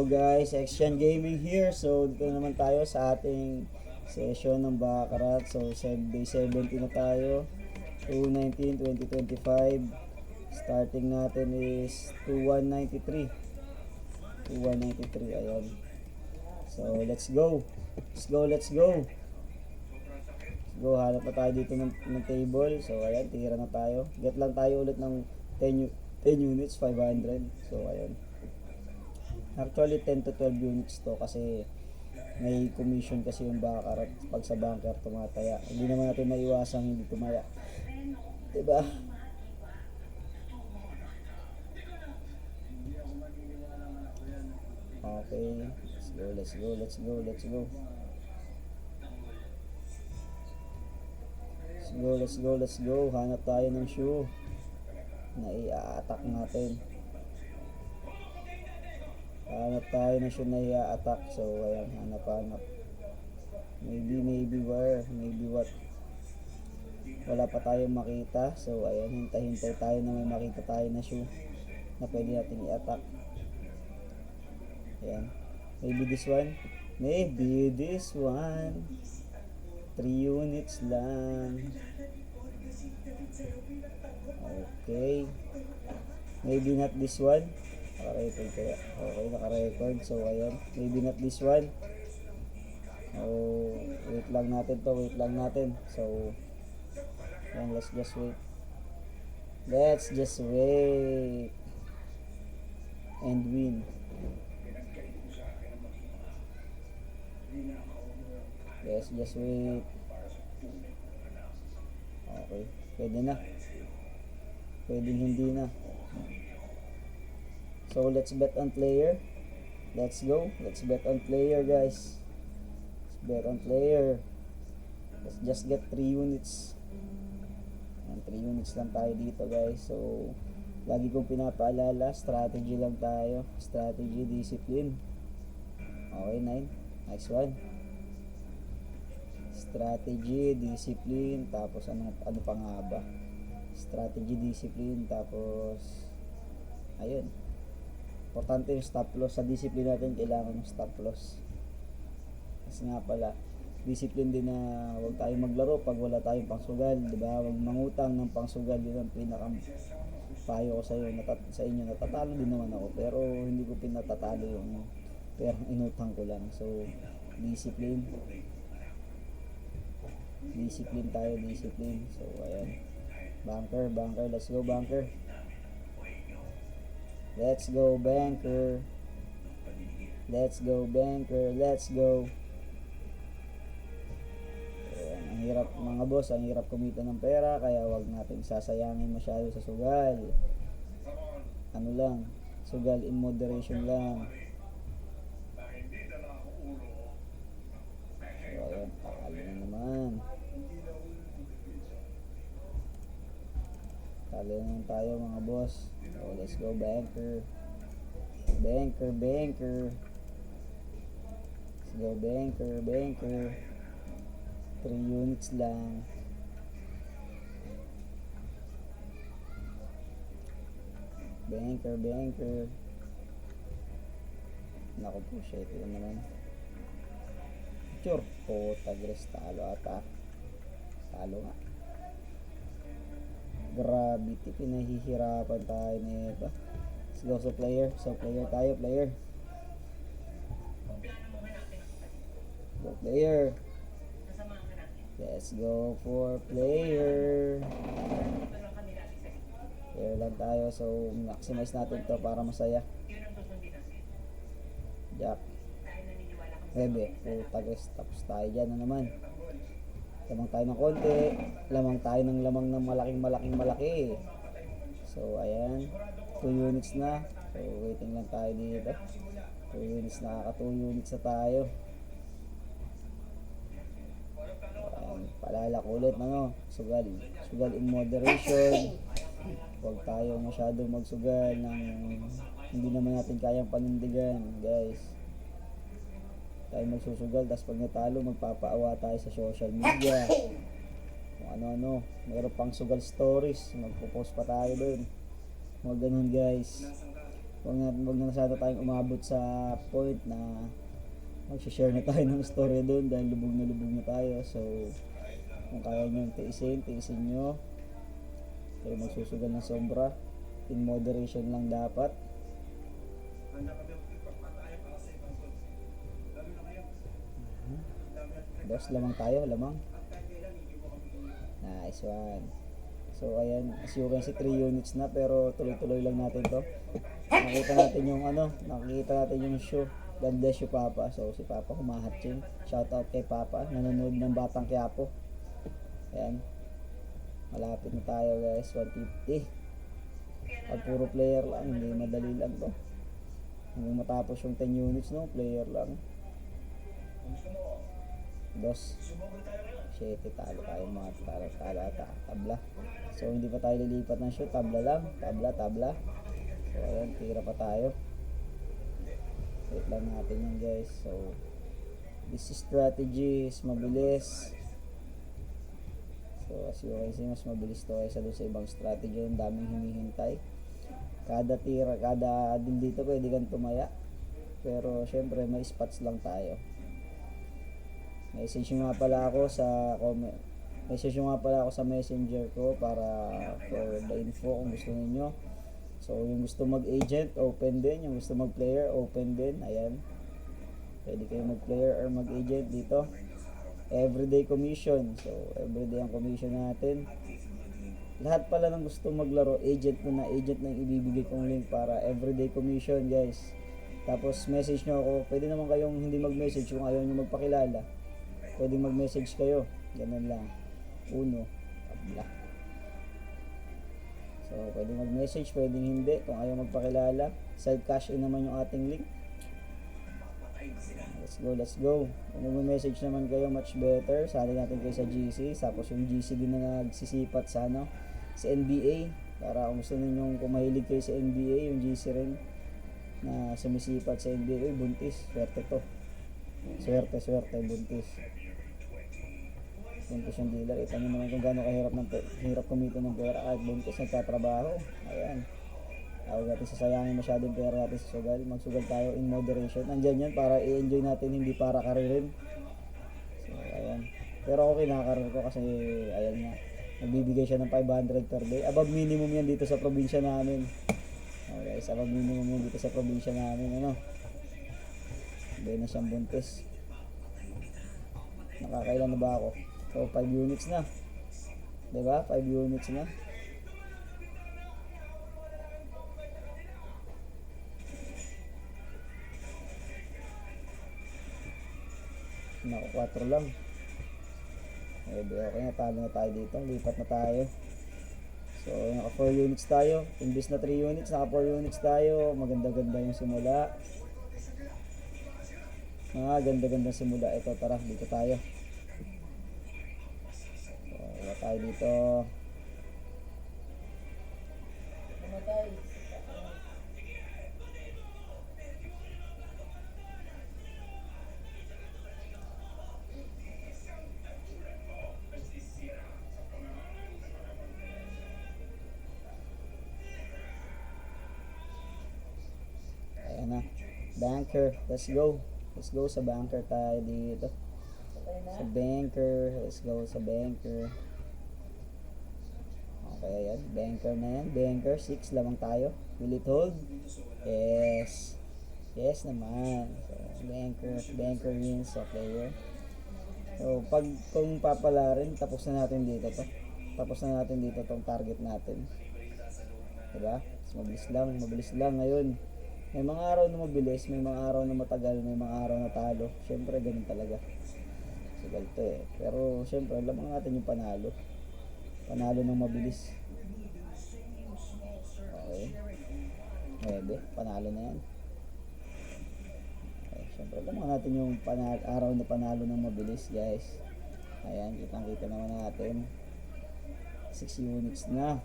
Hello guys, Action Gaming here. So dito naman tayo sa ating session ng Baccarat. So day 70 na tayo, 2/19/2025. Starting natin is 2193. 2193, ayan. So let's go. Let's go. Hanap na tayo dito ng table. So ayan, tira na tayo. Get lang tayo ulit ng 10 units, 500. So ayan. Actually 10 to 12 units to kasi may commission kasi yung Baccarat pag sa bunker tumataya. Hindi naman natin maiwasang hindi tumaya. Diba? Okay. Let's go. Hanap tayo ng shoe na i-attack natin. Hanap tayo ng shoe na i-attack. So ayan, hanap. Maybe where, maybe what. Wala pa tayong makita. So ayan, hintay tayo na may makita tayo na shoe na pwede natin i-attack. Ayan. Maybe this one. 3 units lang. Okay. Maybe not this one. Naka-record kaya. Okay, naka-record. So, ayun. Maybe not this one. Oh, wait lang natin. So, ayan, let's just wait. And win. Let's just wait. Okay. Pwede na. Pwedeng hindi na. So, let's bet on player. Let's go. Let's bet on player, guys. Let's bet on player. Let's just get 3 units. And 3 units lang tayo dito, guys. So, lagi kong pinapaalala, strategy lang tayo. Strategy, discipline. Okay, 9. Next one. Strategy, discipline, tapos ano pa nga ba? Strategy, discipline, tapos ayun. Importante yung stop loss. Sa discipline natin kailangan ng stop loss. Kasi nga pala, discipline din na huwag tayong maglaro pag wala tayong pangsugal, di ba? Huwag mangutang ng pangsugal, yun ang pinaka payo ko sa inyo. Natatalo din naman ako, pero hindi ko pinatatalo yung perang inutang ko lang. So, discipline tayo. So ayan, bunker, let's go bunker. Let's go ayan, ang hirap mga boss, ang hirap kumita ng pera, kaya wag natin sasayangin masyado sa sugal. Ano lang, sugal in moderation lang. So ayan, pakalo na naman. Talo naman tayo mga boss. So let's go banker. Let's go banker. 3 units lang. Banker. Naku po siya, ito naman. Sure po, tagres, talo ata. Talo nga. Gravity, pinahihirapan tayo nito. Let's go sa player. Tayo, player. Go player. Let's go for player. Player lang tayo. So, maximize natin to para masaya. Jack. Bebe, puta guys, tapos tayo dyan na naman. Lamang tayo ng konti, lamang ng malaki. So ayan, 2 units na. So waiting lang tayo dito. 2 units na, 2 units na tayo. Ayan, palala ko ulit sugal in moderation. Huwag tayo masyado magsugal ng hindi naman natin kayang panindigan, guys. Tayo magsusugal, tapos pag natalo magpapaawa tayo sa social media, kung ano-ano, mayroon pang sugal stories, magpo-post pa tayo doon. Huwag ganun guys. wag na sana tayong umabot sa point na mag-share na tayo ng story doon dahil lubog na tayo. So kung kaya nyo tiisin nyo. Kayo magsusugal ng sobra, in moderation lang dapat. Dos, lamang tayo, lamang. Nice one. So ayan, as you can see, 3 units na, pero tuloy-tuloy lang natin to. Nakita natin yung show. God bless you, Papa. So si Papa humahatching. Shout out kay Papa, nanonood ng Batang Quiapo. Ayan. Malapit na tayo guys, 150. Pag puro player lang, hindi madali lang to. Hanggang matapos yung 10 units, no, player lang. Dos. 7, talo tayo mga tabla. So hindi pa tayo lilipat ng shoot, tabla lang, tabla. So ayan, tira pa tayo. Wait lang natin yan guys. So this strategy is mabilis. So as you can see, mas mabilis to kaysa doon sa ibang strategy. Ang daming hinihintay. Kada tira, kada din dito pwede kang tumaya. Pero syempre may spots lang tayo. Message nga pala ako sa messenger ko para for the info kung gusto niyo. So yung gusto mag-agent, open din. Yung gusto mag-player, open din. Ayan. Pwede kayo mag-player or mag-agent dito. Everyday commission. So everyday ang commission natin. Lahat pala ng gusto maglaro, agent na ibibigay kong link para everyday commission guys. Tapos message nyo ako. Pwede naman kayong hindi mag-message kung ayaw nyo magpakilala. Pwede mag-message kayo. Ganun lang. Uno. Tabla. So, pwede mag-message, pwede hindi. Kung ayaw magpakilala. Side cash in naman yung ating link. Let's go. Kung mag-message naman kayo, much better. Sali natin kayo sa GC. Tapos yung GC din na nagsisipat sa NBA. Para kung gusto ninyong kung mahilig kayo sa NBA, yung GC rin na sumisipat sa NBA. Uy, buntis. Swerte to. Swerte, buntis. Buntis yung dealer. Ito nyo naman kung gano'ng kahirap kumita ng pera kahit buntis nagtatrabaho. Ayan. Huwag natin sasayangin masyadong pera natin sa sugal. Magsugal tayo in moderation. Andyan yan para i-enjoy natin, hindi para karirin. So, ayan. Pero ako kinakarir ko kasi, ayan nga, nagbibigay siya ng 500 per day. Above minimum yan dito sa probinsya namin. Okay, above minimum yan dito sa probinsya namin. Ano? Hindi na siyang buntis. Nakakailan na ba ako? So 5 units na. Diba? 5 units na. Naku, 4 lang. Okay na, talo na tayo dito. Lipat na tayo. So naka 4 units tayo. Imbis na 3 units, naka 4 units tayo. Maganda-ganda yung simula. Ganda-ganda simula. Ito, tara, dito tayo. Wala tayo dito. Ayan na. Banker. Let's go sa banker tayo dito. Sa banker. Let's go sa banker. Okay, ayan. Banker na yan. Banker. 6 lamang tayo. Will it hold? Yes. Yes naman. So, banker wins sa player. So, kung papala rin, tapos na natin dito to. Tapos na natin dito tong target natin. Diba? So, mabilis lang ngayon. May mga araw na mabilis, may mga araw na matagal, may mga araw na talo. Siyempre, ganun talaga. Sigal to eh. Pero, siyempre, lamang natin yung panalo. Panalo ng mabilis. Okay. 9, panalo na yan. Okay, siyempre, lamang natin yung araw na panalo ng mabilis, guys. Ayan, kitang-kita naman natin. 6 units na.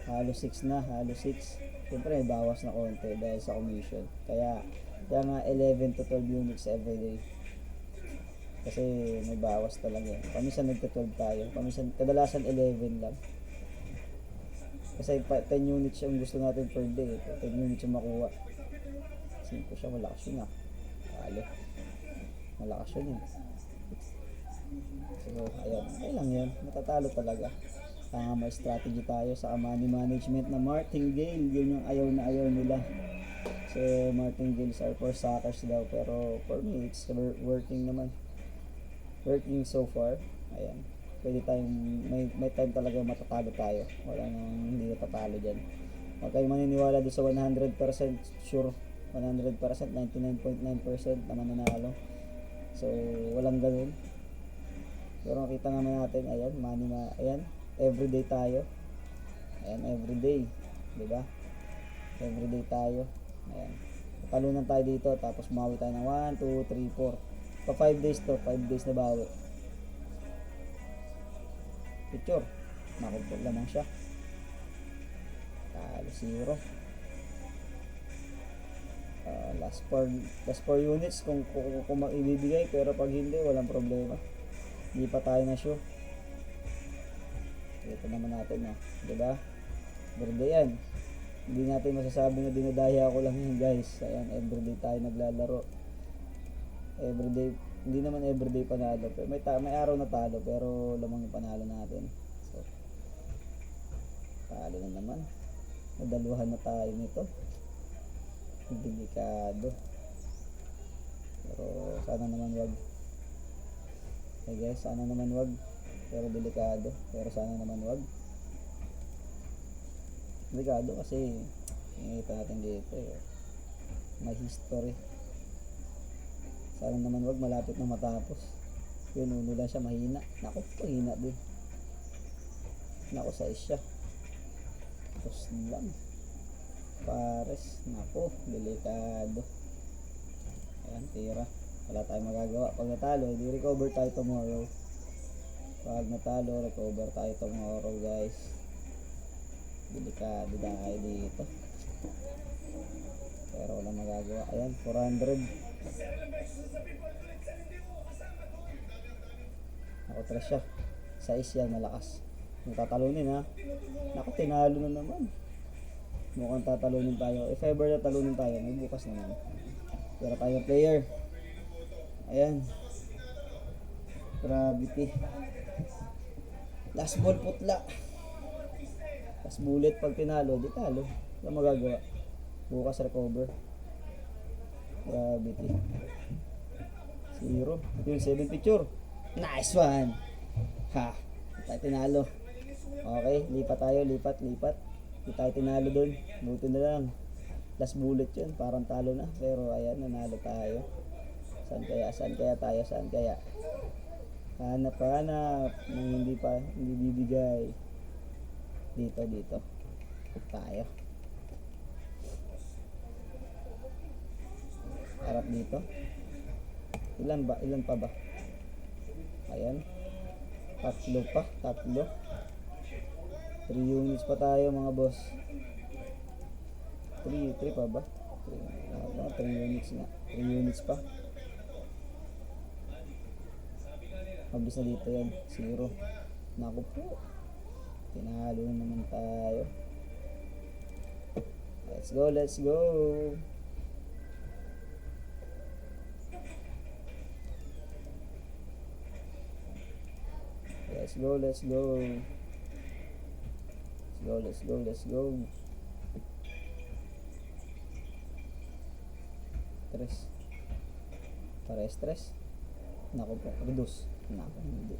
Halo 6 na, halo 6. Siyempre may bawas na konti dahil sa commission. Kaya nga 11 to 12 units every day. Kasi may bawas talaga. Paminsan nagka-12 tayo. Paminsan, kadalasan 11 lang. Kasi 10 units yung gusto natin per day. 10 units yung makuha. 5 siya, malakas yun ah. Talo. Malakas yun eh. So, ayun. Okay lang yun. Matatalo talaga. Tanga may strategy tayo sa money management na martingale. Yun yung ayaw na ayaw nila. So, martingales are for suckers daw. Pero for me, it's working naman. Working so far. Ayan. Pwede tayong, may time talaga matatalo tayo. Wala nang hindi natatalo dyan. Huwag kayong maniniwala doon sa 100% sure. 100%, 99.9% naman nanalo. So, walang ganun. Pero nakita naman natin, ayan, ayan, everyday tayo. Ayan, everyday. Diba? Everyday tayo. Ayan. Talunan tayo dito, tapos mawi tayo ng 1, 2, 3, 4. Pa 5 days to, 5 days na bawi. Picture. Nakupot lamang siya. Talo 0. Last 4 units kung ibibigay, pero pag hindi, walang problema. Hindi pa tayo na show. Ito naman natin na, diba? Birthday yan. Hindi natin masasabi na dinadaya ako lang yun, guys. Ayan, everyday tayo naglalaro. Everyday, hindi naman everyday panalo. Pero may araw na talo, pero lamang yung panalo natin. So, talo na naman. Nadaluhan na tayo nito. Delikado. Pero sana naman wag. Okay guys, sana naman wag. Pero delikado. Pero sana naman wag. Delikado kasi nakita natin dito may history. Sana naman wag, malapit na matapos. Yun, uno lang siya, mahina. Naku, mahina din. Naku, sa isya. Tapos lang. Pares, naku, delikado. Ayan, tira. Wala tayong magagawa. Pag natalo, di recover tayo tomorrow. Pag natalo, recover tayo tomorrow, guys. Delikado dahil dito. Pero walang magagawa. Ayan, 400. Naku, tres siya. Sa isya, malakas. Magtatalunin ha. Naku, tinalo na naman. Mukhang tatalunin tayo. If ever na talunin tayo, may bukas naman. Pero tayong player. Ayan. Gravity. Last ball putla. Last bullet pag tinalo, di talo. Wala magagawa. Bukas recover. Gravity. 0. Yung 7 picture. Nice one. Ha. Tayo tinalo. Okay, lipat tayo. Lipat. Hindi tayo tinalo dun. Buti na lang. Last bullet yun. Parang talo na. Pero ayan, nanalo tayo. Saan kaya tayo? Saan kaya? Hanap nang hindi bibigay. Dito. Tayo. Harap dito. Ilan pa ba? Ayan. Tatlo. 3 units pa tayo mga boss. 3 pa ba? 3 units nga. 3 units pa. Mabilis na dito yan. 0. Naku po. Tinalo na naman tayo. Let's go. Let's go. Stress. Naku po. Reduce. Naku, hindi.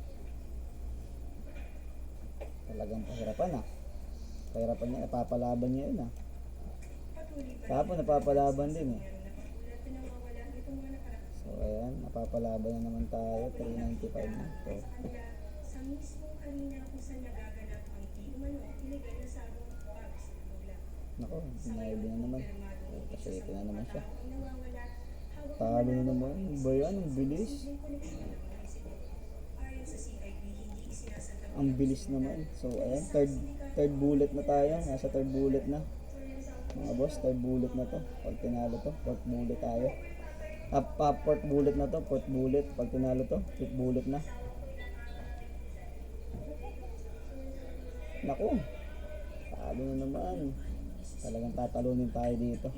Talagang pahirapan Pahirapan niya. Napapalaban niya yun Tapos napapalaban din So ayan, napapalaban na naman tayo. 395 na. So, sa mismong kanina kung saan nagaganap ang ilegal na sabong pagsisimula. Nako, naibi na naman. Kasi ito na naman siya. Talo na naman. Ba yan? Ang bilis. Ang bilis naman. So ayan, third bullet na tayo. Nasa third bullet na. Mga boss, third bullet na to. Pag tinalo to, fourth bullet tayo. Fourth bullet na to, fourth bullet. Pag tinalo to, fifth bullet na. Naku, talo na naman. Talagang tatalunin tayo dito.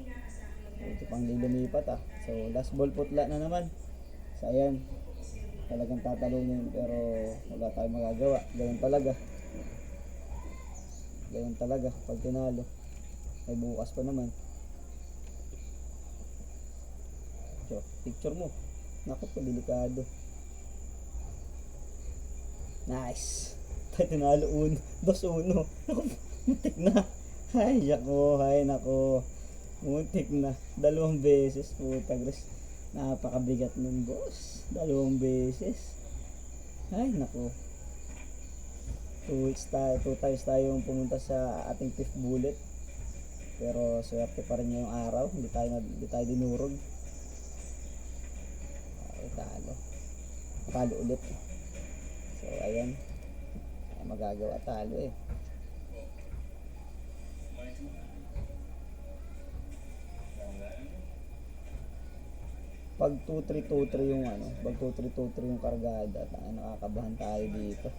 Ito pang lumipat ah. So last ball putla na naman. So ayan, talagang tatalunin pero wala tayong magagawa. Ganun talaga. Ganun talaga pag tinalo. Ay bukas pa naman. So, picture mo. Naku po, delikado. Nice. Tayo tinalo 2-1. Naku, muntik na. Ay, yako, ay, nako. Muntik na. 2 beses, puta, Gres. Napakabigat nun, boss. 2 beses. Ay, nako. 2 times tayong pumunta sa ating 5th bullet. Pero swerte pa rin yung araw. Hindi tayo dinurog. Ay, talo ulit. So ayan, ay magagawa talo eh. Pag 2-3-2-3 yung pag 2-3-2-3 yung kargada, nakakabahan tayo dito.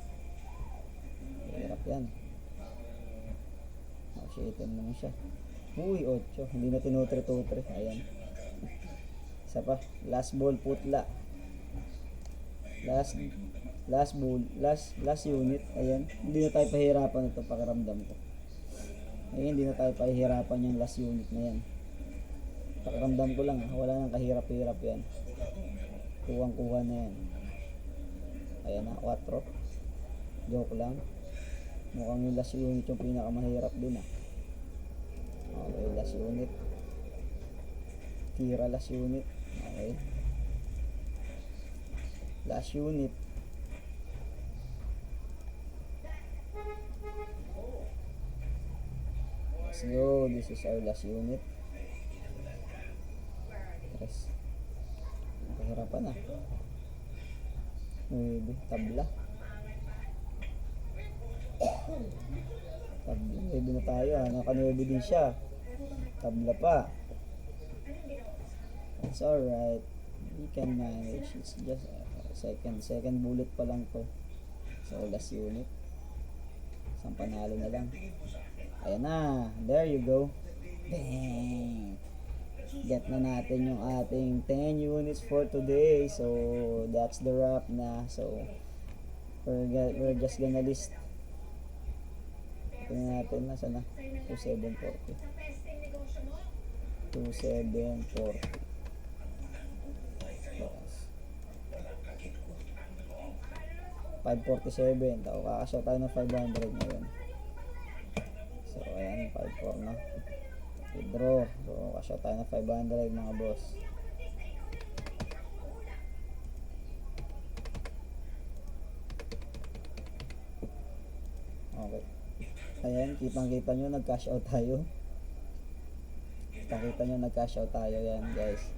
Hirap yan. Shitin naman siya. Uy, 8. Hindi na tinu-3-2-3. Ayan. Isa pa. Last ball putla. Last unit. Ayan. Hindi na tayo pahirapan ito, pakiramdam ko. Ayan, hindi na tayo pahirapan yung last unit na yan. Pakiramdam ko lang, wala nang kahirap-hirap yan. Kuwang-kuha na yan. Ayan na, 4. Joke lang. Mukhang yung last unit yung pinakamahirap din ah. Okay, last unit. Tira last unit. Okay. Last unit. Let's go. This is our last unit. Tres. Kahirapan ah. 9. Tabla. Tabla. 9 na tayo ah. Naka-9 din siya. Tabla pa. It's alright. We can manage. It's just second bullet pa lang to. So last unit. Isang panalo na lang. Ayan na. There you go. Bang! Get na natin yung ating 10 units for today. So that's the wrap na. So we're just gonna list. Tingnan natin nasa na. 2740. 2740. 547. Tao, kakasya tayo ng 500 ngayon. So ayan, 54 na. Withdraw. So kakasya tayo ng 500 mga boss. Okay. Ayan, kitang-kita nyo, nag-cash out tayo. Kitang-kita nyo, nag-cash out tayo yan guys.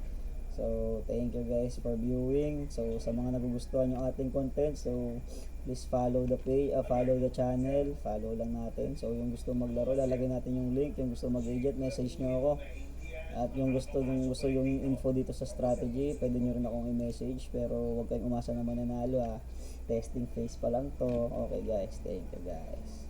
So, thank you guys for viewing. So, sa mga nagugustuhan yung ating content, so please follow the page, follow the channel, follow lang natin. So, yung gusto maglaro, lalagay natin yung link. Yung gusto mag-agent, message nyo ako. At yung gusto yung info dito sa strategy, pwede nyo rin akong i-message. Pero, huwag kayong umasa na mananalo ha. Testing phase pa lang to. Okay guys, thank you guys.